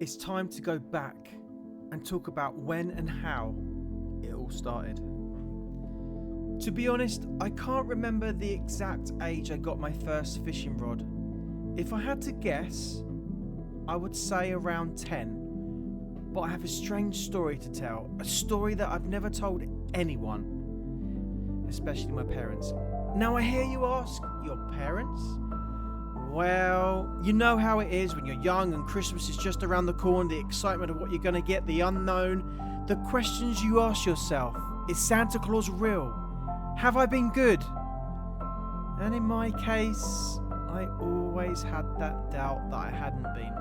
It's time to go back and talk about when and how it all started. To be honest, I can't remember the exact age I got my first fishing rod. If I had to guess, I would say around 10. But I have a strange story to tell, a story that I've never told anyone, especially my parents. Now I hear you ask, your parents? Well, you know how it is when you're young and Christmas is just around the corner, the excitement of what you're going to get, the unknown, the questions you ask yourself. Is Santa Claus real? Have I been good? And in my case, I always had that doubt that I hadn't been.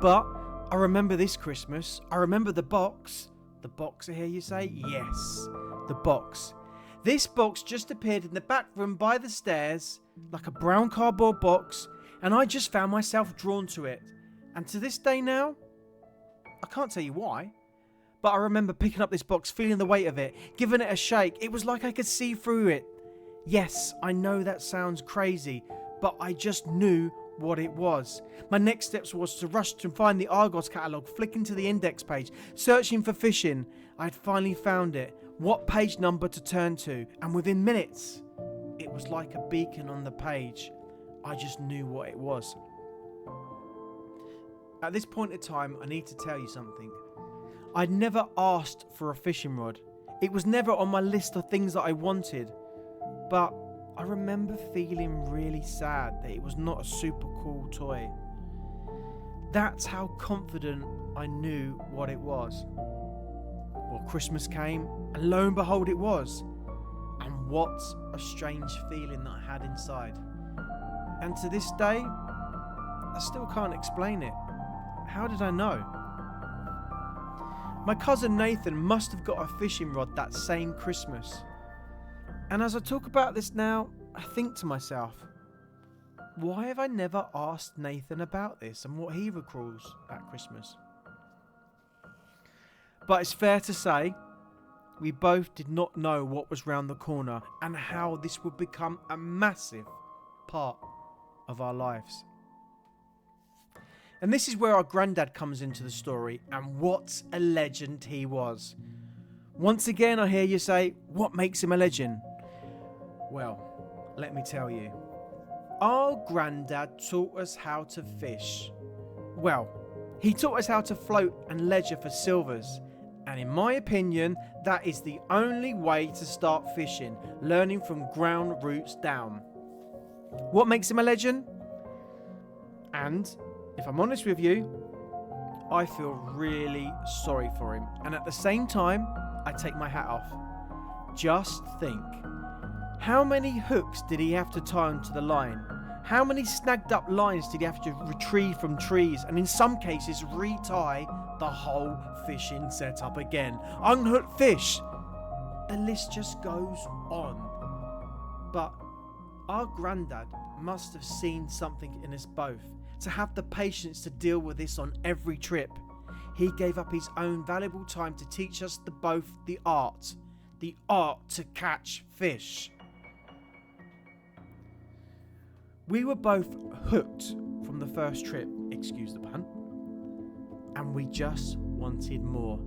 But I remember this Christmas. I remember the box. The box, I hear you say? Yes, the box. This box just appeared in the back room by the stairs, like a brown cardboard box, and I just found myself drawn to it. And to this day now, I can't tell you why, but I remember picking up this box, feeling the weight of it, giving it a shake. It was like I could see through it. Yes, I know that sounds crazy, but I just knew what it was. My next steps was to rush to find the Argos catalogue, flicking to the index page, searching for fishing. I'd finally found it, what page number to turn to, and within minutes, it was like a beacon on the page. I just knew what it was. At this point in time, I need to tell you something. I'd never asked for a fishing rod. It was never on my list of things that I wanted. But I remember feeling really sad that it was not a super cool toy. That's how confident I knew what it was. Well, Christmas came, and lo and behold it was. And what a strange feeling that I had inside. And to this day, I still can't explain it. How did I know? My cousin Nathan must have got a fishing rod that same Christmas. And as I talk about this now, I think to myself, why have I never asked Nathan about this and what he recalls at Christmas? But it's fair to say, we both did not know what was round the corner and how this would become a massive part of our lives. And this is where our granddad comes into the story, and what a legend he was. Once again, I hear you say, what makes him a legend? Well, let me tell you. Our granddad taught us how to fish. Well, he taught us how to float and ledger for silvers. And in my opinion, that is the only way to start fishing, learning from ground roots down. What makes him a legend? And if I'm honest with you, I feel really sorry for him. And at the same time, I take my hat off. Just think. How many hooks did he have to tie onto the line? How many snagged up lines did he have to retrieve from trees, and in some cases retie the whole fishing setup again? Unhook fish. The list just goes on. But our granddad must have seen something in us both, to have the patience to deal with this on every trip. He gave up his own valuable time to teach us both the art to catch fish. We were both hooked from the first trip, excuse the pun, and we just wanted more.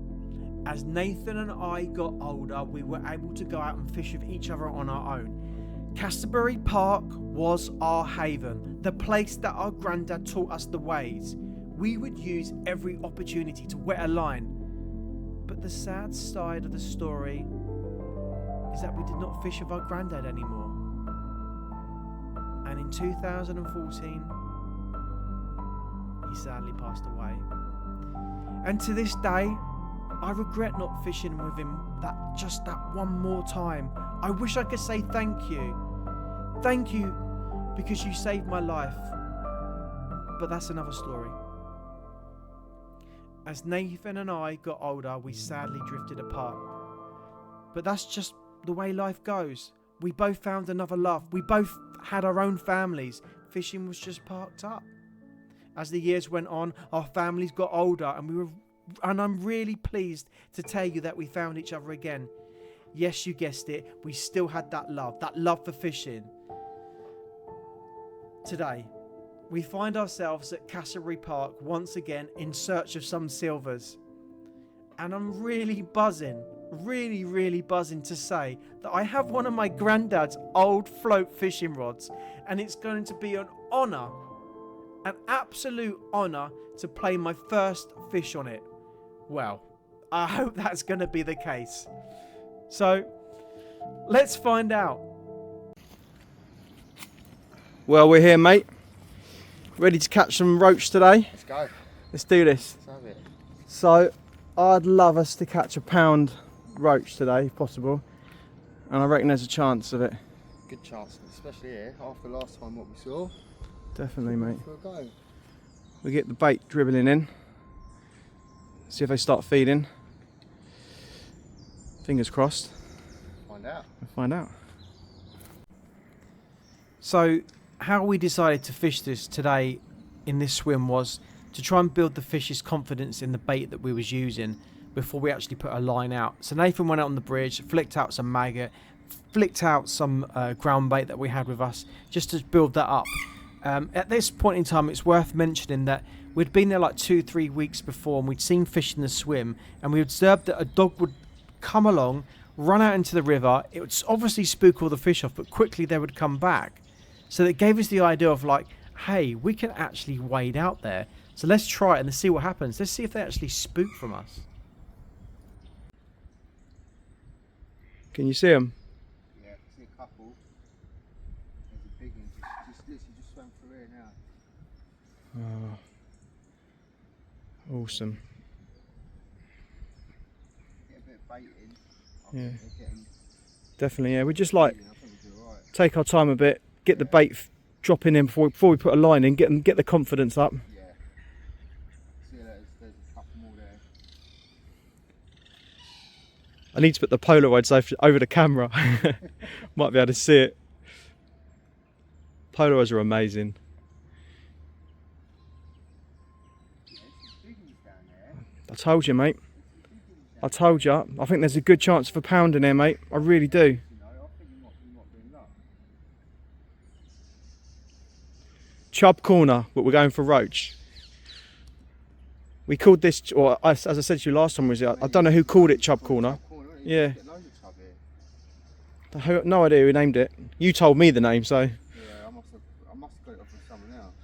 As Nathan and I got older, we were able to go out and fish with each other on our own. Castleberry Park was our haven, the place that our granddad taught us the ways. We would use every opportunity to wet a line. But the sad side of the story is that we did not fish with our granddad anymore. And in 2014, he sadly passed away. And to this day, I regret not fishing with him that one more time. I wish I could say thank you. Thank you because you saved my life. But that's another story. As Nathan and I got older, we sadly drifted apart. But that's just the way life goes. We both found another love. We both had our own families. Fishing was just parked up. As the years went on, our families got older, and I'm really pleased to tell you that we found each other again. Yes, you guessed it, we still had that love for fishing. Today, we find ourselves at Castlereagh Park once again in search of some silvers. And I'm really buzzing to say that I have one of my granddad's old float fishing rods, and it's going to be an honour, an absolute honour to play my first fish on it. Well, I hope that's going to be the case. So, let's find out. Well, we're here, mate. Ready to catch some roach today? Let's go. Let's do this. Let's have it. So, I'd love us to catch a pound roach today, if possible. And I reckon there's a chance of it. Good chance, especially here, after last time what we saw. Definitely, mate. For a go. We get the bait dribbling in. See if they start feeding. Fingers crossed. Find out. We'll find out. So, how we decided to fish this today in this swim was to try and build the fish's confidence in the bait that we was using before we actually put a line out. So Nathan went out on the bridge, flicked out some maggot, flicked out some ground bait that we had with us, just to build that up. At this point in time, it's worth mentioning that we'd been there like 2-3 weeks before, and we'd seen fish in the swim, and we observed that a dog would come along, run out into the river. It would obviously spook all the fish off, but quickly they would come back. So that gave us the idea of like, hey, we can actually wade out there. So let's try it and let's see what happens. Let's see if they actually spook from us. Can you see them? Yeah, I see a couple. There's a big one, just literally just swam through here now. Oh, awesome. Get a bit of bait in. Yeah. Getting... Definitely, yeah. We just like I think we'll do alright. take our time a bit, get the bait dropping in before we put a line in, get the confidence up. Yeah. See, there's a couple more there. I need to put the Polaroids over the camera. Might be able to see it. Polaroids are amazing. Yeah, there's some big ones down there. I told you, mate. I told you. I think there's a good chance of a pound in here, mate. I really do. You know, I think you might be in luck. Chub corner, but we're going for roach. We called this, or as I said to you last time, I don't know who called it Chub corner. Yeah. Get loads of chub here. I have no idea who named it. You told me the name, so. Yeah, I must have got it off of someone else.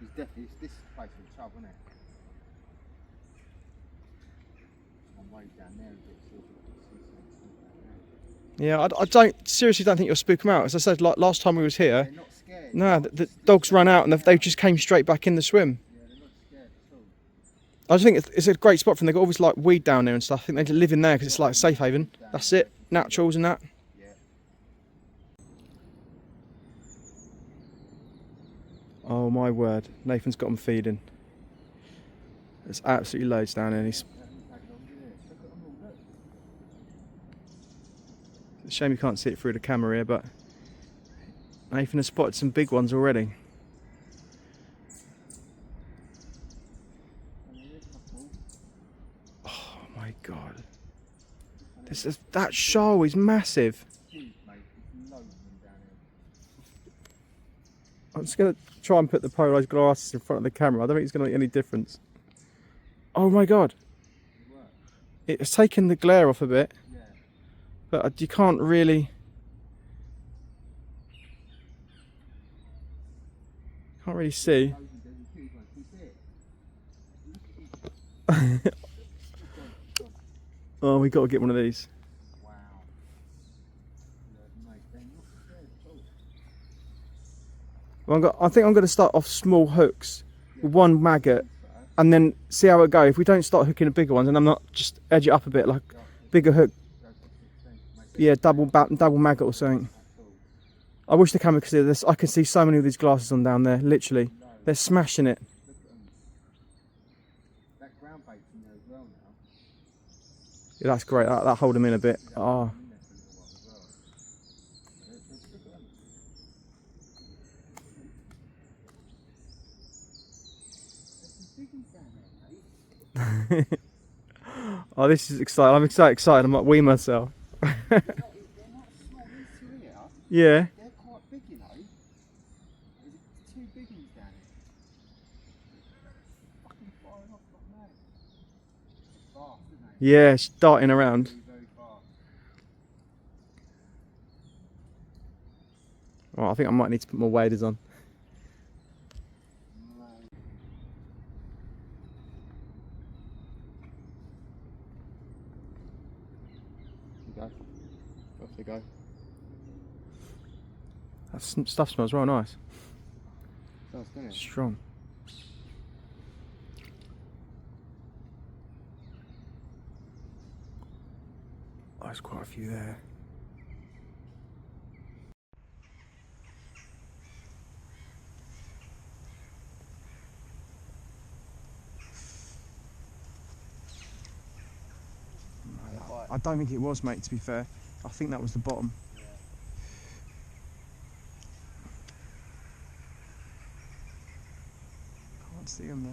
It's definitely this place with chub, isn't it? I'm way down there and get Yeah, I don't seriously don't think you'll spook them out. As I said, like last time we was here, they're not scared. no, the dogs ran out and they just came straight back in the swim. Yeah, they're not scared at all. I just think it's a great spot for them. They've got all this like weed down there and stuff. I think they live in there because it's like a safe haven. That's it, naturals and that. Yeah. Oh my word, Nathan's got them feeding. There's absolutely loads down there. It's a shame you can't see it through the camera here, but Nathan has spotted some big ones already. Oh my god. That shoal is massive. I'm just going to try and put the polarised glasses in front of the camera. I don't think it's going to make any difference. Oh my god. It's taken the glare off a bit. But you can't really... Can't really see. Oh, we got to get one of these. Wow. Well, I think I'm going to start off small hooks with one maggot and then see how it goes. If we don't start hooking the bigger ones, and I'm not, just edge it up a bit, like bigger hook. Yeah, double maggot or something. I wish the camera could see this. I can see so many of these glasses on down there, literally. They're smashing it. That ground bait's in there as well now. Yeah, that's great. That'll hold them in a bit. Oh. Oh, this is exciting. I'm so excited. I might wee myself. They're not small, these two here. Yeah. They're quite big, you know. There's two big ones down here. Fucking firing off like mad. They're fast, aren't they? Yeah, it's darting around. Very, very fast. Oh, I think I might need to put more waders on. Mate. There you go. Off they go. That stuff smells real nice. Does, doesn't it? Strong. Oh, there's quite a few there. I don't think it was, mate, to be fair. I think that was the bottom. Yeah. Can't see them there.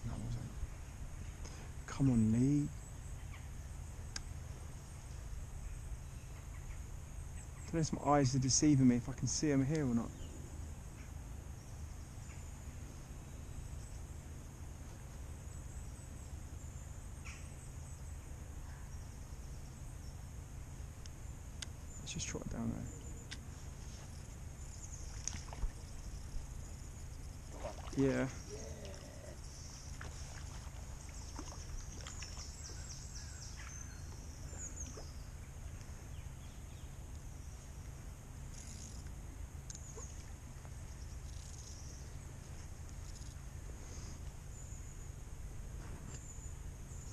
That wasn't. Come on, Lee. I don't know if my eyes are deceiving me if I can see them here or not. Let's just trot it down there. Yeah.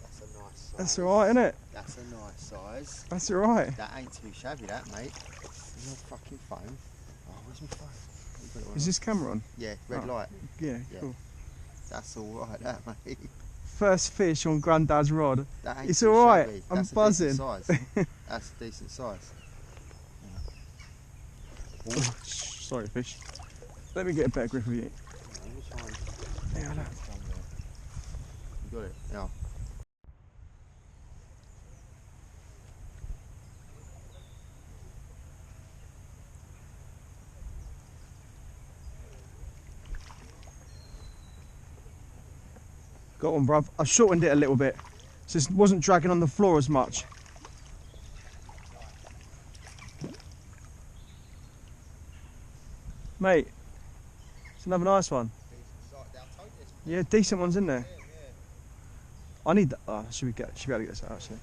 That's a nice size. That's alright, isn't it? That's a nice size. That's alright. That ain't too shabby, that, mate. There's no fucking phone. Oh, where's my phone? You got it on Is this camera on? Yeah, red Oh. light. Yeah, Yeah. cool. That's alright, that, mate. First fish on Granddad's rod. That ain't It's too alright. shabby. I'm That's buzzing. A decent size. That's a decent size. Yeah. Oh, sorry, fish. Let me get a better grip of you. Let me try and... Yeah, look. You got it? Yeah. Got one, bruv. I shortened it a little bit, so it wasn't dragging on the floor as much. Mate, it's another nice one. Yeah, decent ones in there. I need that. Oh, should be able to get this out actually.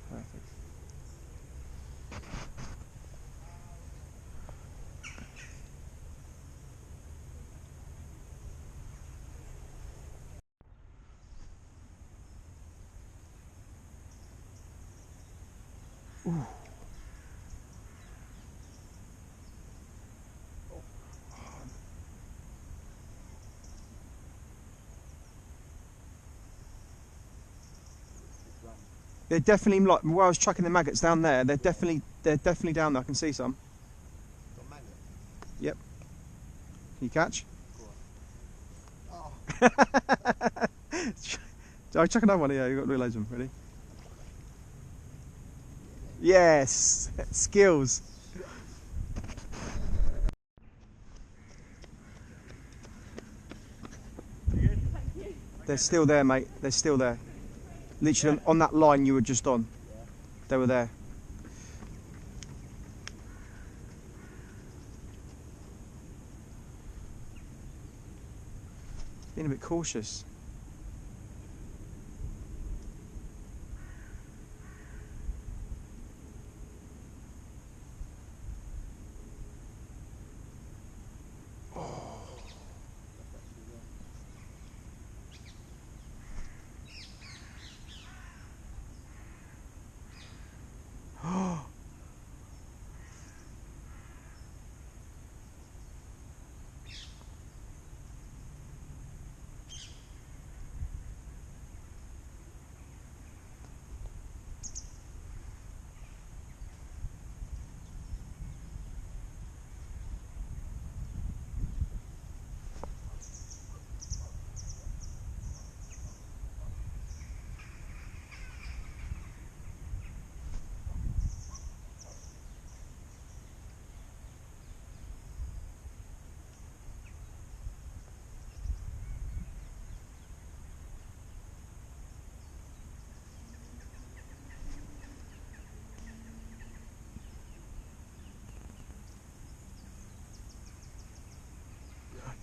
Perfect. Ooh. They're definitely, like where I was chucking the maggots down there. They're definitely down there. I can see some. Got magnet? Yep. Can you catch? Oh. I'll chuck another one here. You've got to loads of them. Ready? Yes, skills. They're still there, mate. They're still there. Literally on that line you were just on. They were there. Being a bit cautious.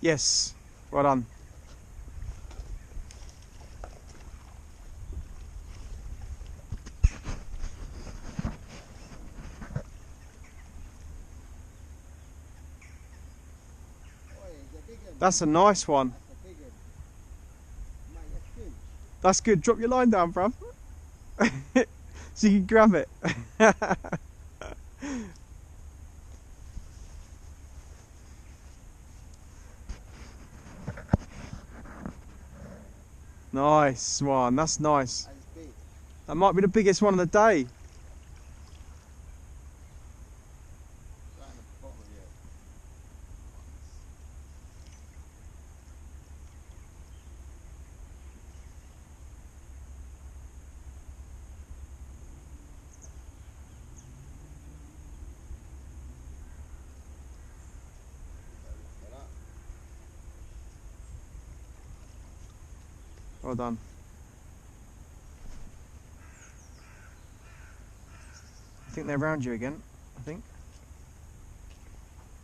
Yes, well done. That's a nice one. That's good. Drop your line down, bruv. So you can grab it. Nice one. That's nice. That might be the biggest one of the day. Well done. I think they're around you again, I think.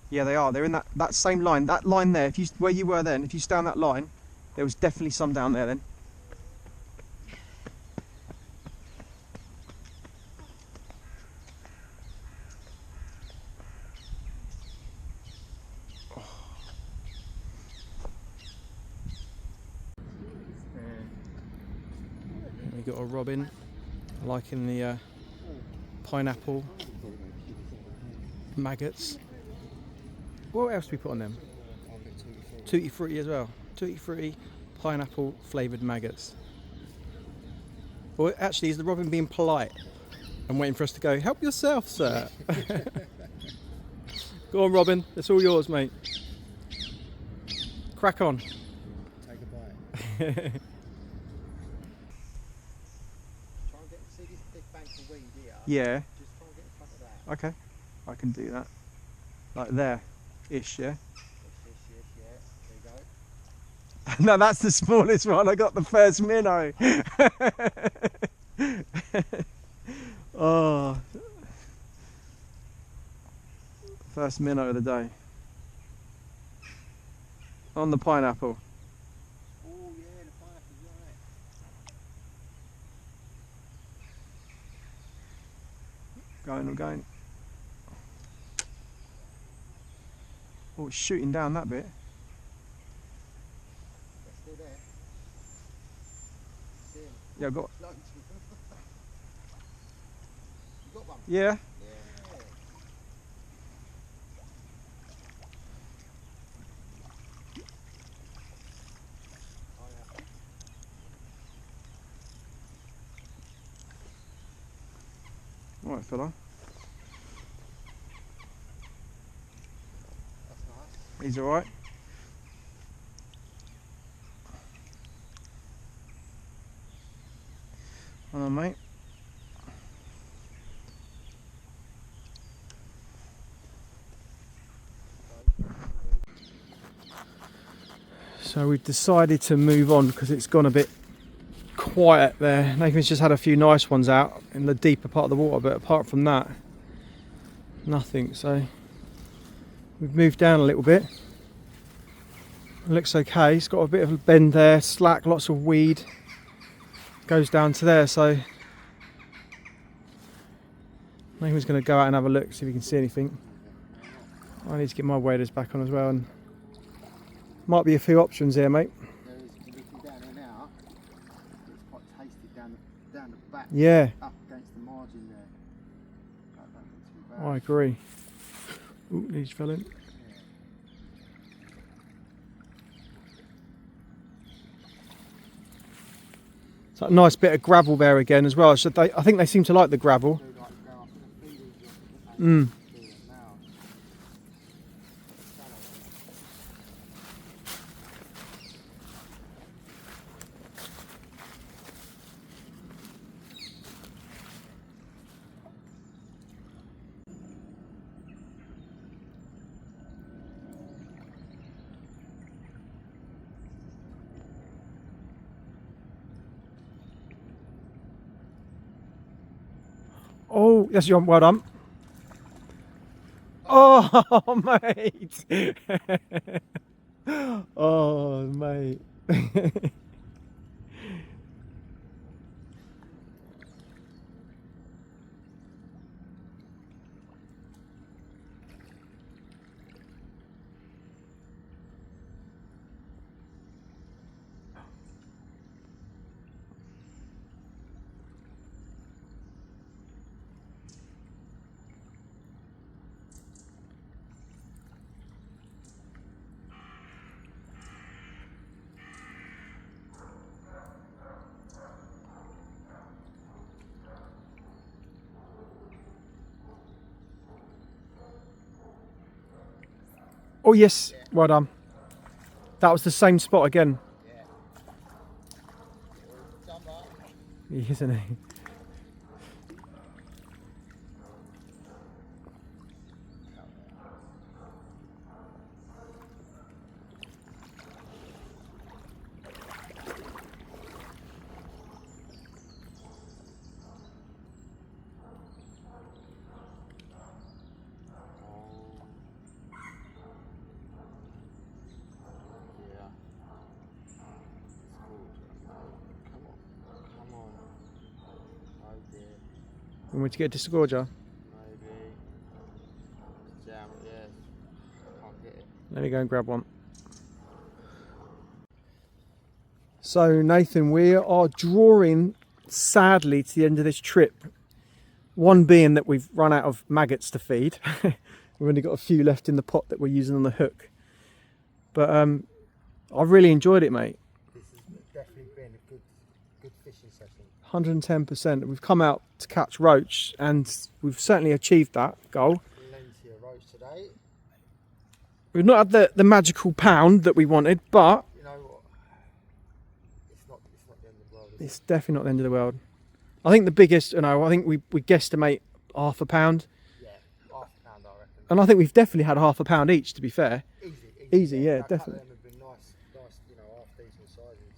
Yeah, they are. They're in that same line. That line there, if you where you were then, if you stay on that line, there was definitely some down there then. We got a robin, liking the pineapple maggots. What else do we put on them? Tutti frutti as well. Tutti frutti, pineapple flavoured maggots. Well, actually, is the robin being polite and waiting for us to go? Help yourself, sir. Go on, Robin. It's all yours, mate. Crack on. Take a bite. Try and see this big bank of weed here. Yeah. Just try and get in front of that. Okay. I can do that. Like there-ish, yeah? Yeah. There you go. No, that's the smallest one. I got the first minnow. Oh. First minnow of the day. On the pineapple. Oh yeah, the pineapple's right. Going, we're going. Oh, it's shooting down that bit. They're still there. See 'em. Yeah, I've got. Loads. You got one? Yeah. Yeah. Alright, fella. That's nice. He's alright. Hold on, mate. So we've decided to move on because it's gone a bit quiet there. Nathan's just had a few nice ones out in the deeper part of the water, but apart from that, nothing. So we've moved down a little bit. It looks okay. It's got a bit of a bend there, slack, lots of weed. Goes down to there, so Nathan's going to go out and have a look, see if we can see anything. I need to get my waders back on as well, and might be a few options here, mate. There is, looking down here now, it's quite tasty down the back. Yeah, Up against the margin there. That don't look too bad. I agree. Ooh, these fell in. It's a nice bit of gravel there again as well. So I think they seem to like the gravel. Do like go up and feed these off Mm. do it now. Oh, that's your well done. Oh, mate. Oh, mate. Oh, yes. Well done. That was the same spot again. Yeah. Jumper. Isn't he? Yeah. Come on. Come on. Oh dear. We want to get a disgorger. Maybe. Jam it, yes. Can't get it. Let me go and grab one. So, Nathan, we are drawing, sadly, to the end of this trip. One being that we've run out of maggots to feed. We've only got a few left in the pot that we're using on the hook. But I've really enjoyed it, mate. This has definitely been a good fishing session. 110%. We've come out to catch roach and we've certainly achieved that goal. Plenty of roach today. We've not had the magical pound that we wanted, but You know what? It's not the end of the world. Is it's definitely not the end of the world. I think the biggest, I think we guesstimate £half a pound. it? Yeah, £half a pound, I reckon. And I think we've definitely had £half a pound each, to be fair. Easy, yeah, A couple definitely. of them have been nice, you know, half decent sizes.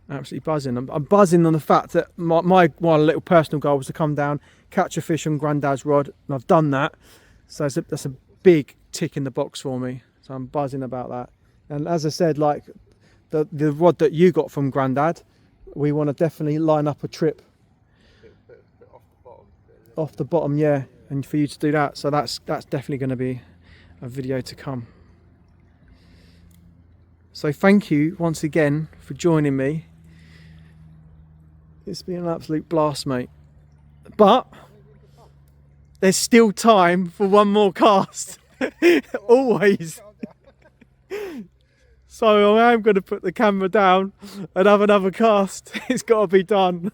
Absolutely buzzing. I'm buzzing on the fact that my one little personal goal was to come down, catch a fish on Granddad's rod, and I've done that. So that's a big tick in the box for me. So I'm buzzing about that. And as I said, like the rod that you got from Granddad, we want to definitely line up a trip Bit off the bottom. off the bottom, yeah, and for you to do that. So that's definitely going to be a video to come. So thank you once again for joining me. It's been an absolute blast, mate. But there's still time for one more cast. Always. So I am going to put the camera down and have another cast. It's got to be done.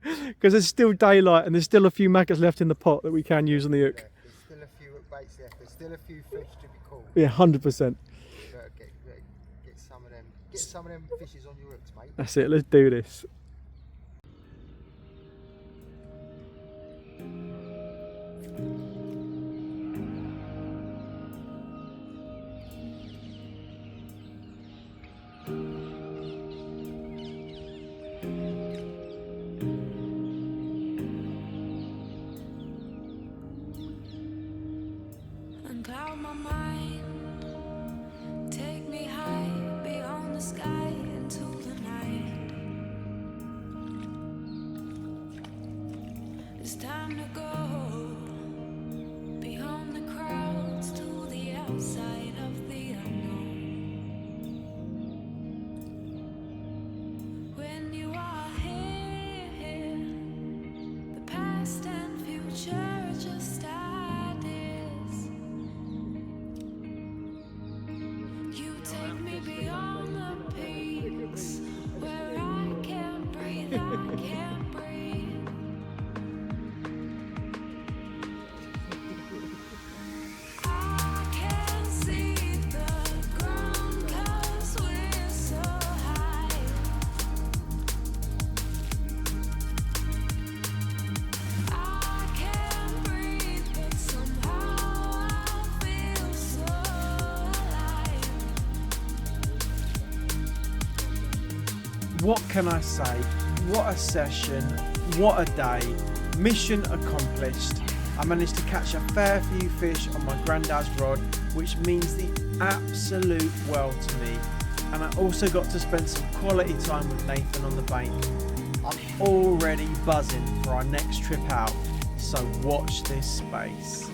Because there's still daylight and there's still a few maggots left in the pot that we can use on the hook. Yeah, there's still a few baits left. There's still a few fish to be caught. Yeah, 100%. Better get some of them. Get some of them fishes on your hooks, mate. That's it, let's do this. Uncloud my mind, take me high beyond the sky into the night. It's time to go beyond the crowds to the outside of the unknown. When you are here, the past and future are just ideas. You take me beyond the peaks where I What can I say? What a session, what a day. Mission accomplished. I managed to catch a fair few fish on my granddad's rod, which means the absolute world to me. And I also got to spend some quality time with Nathan on the bank. I'm already buzzing for our next trip out, so watch this space.